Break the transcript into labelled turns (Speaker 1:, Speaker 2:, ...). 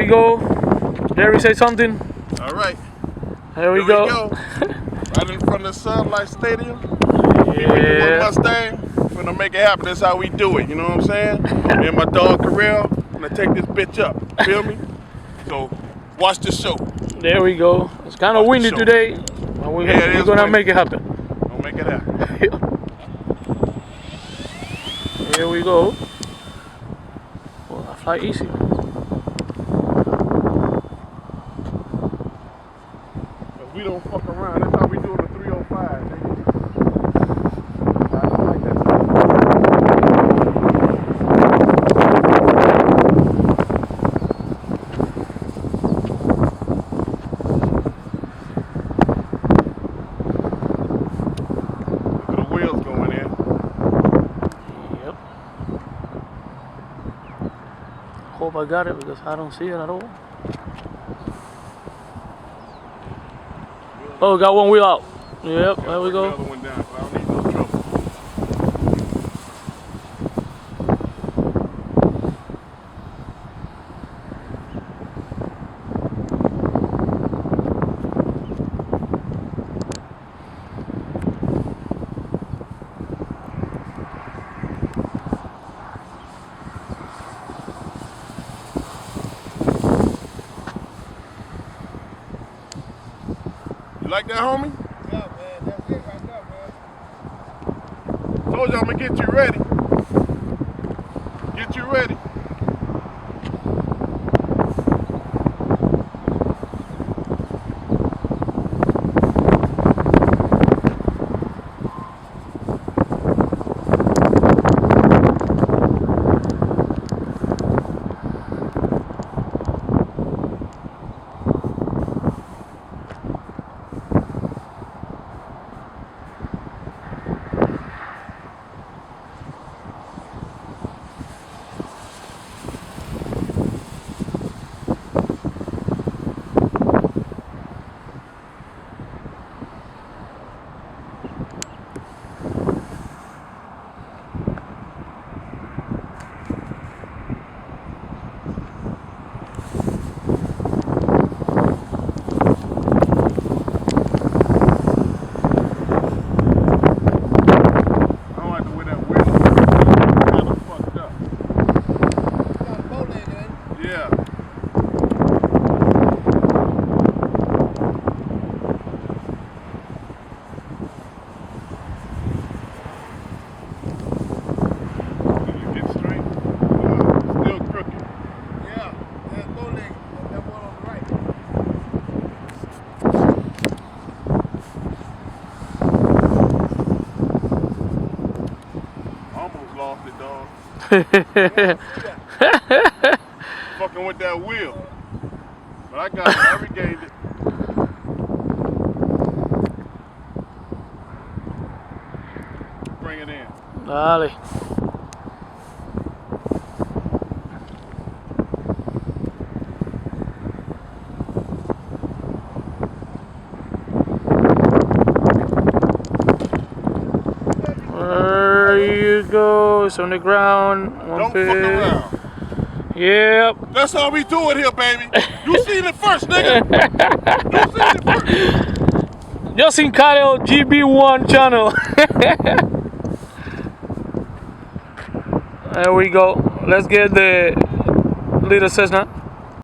Speaker 1: we go. Derik, say something.
Speaker 2: All right.
Speaker 1: Here we go.
Speaker 2: Right in front of the Sunlight Stadium.
Speaker 1: Yeah.
Speaker 2: Mustang. We're gonna make it happen. That's how we do it. You know what I'm saying? Me and my dog Carell. I'm gonna take this bitch up. Feel me? So watch the show.
Speaker 1: There we go. It's kind of windy today. But we're gonna make it happen.
Speaker 2: We'll make it happen.
Speaker 1: Here we go. Well, I fly easy.
Speaker 2: We don't fuck around. That's how we do the 305. Nigga. I like that. Look at the wheels going in.
Speaker 1: Yep. Hope I got it because I don't see it at all. Oh, got one wheel out. Yep, there we go.
Speaker 2: The other one down, so I don't need no trouble. You like that, homie?
Speaker 3: Yeah, man, that's it right there, man.
Speaker 2: Told you I'm gonna get you ready. Get you ready. Yeah. Did you get straight? Still crooked.
Speaker 3: Yeah, there's no leg. That one on the right.
Speaker 2: Almost lost it, dog. Fucking with that wheel. But I got it. I regained it. Bring it in.
Speaker 1: Dale. There you go. It's on the ground.
Speaker 2: Don't fuck around.
Speaker 1: Yep.
Speaker 2: That's how we do it here, baby. You seen it first, nigga. You seen it first.
Speaker 1: Just in Carell GB1 channel. There we go. Let's get the little Cessna.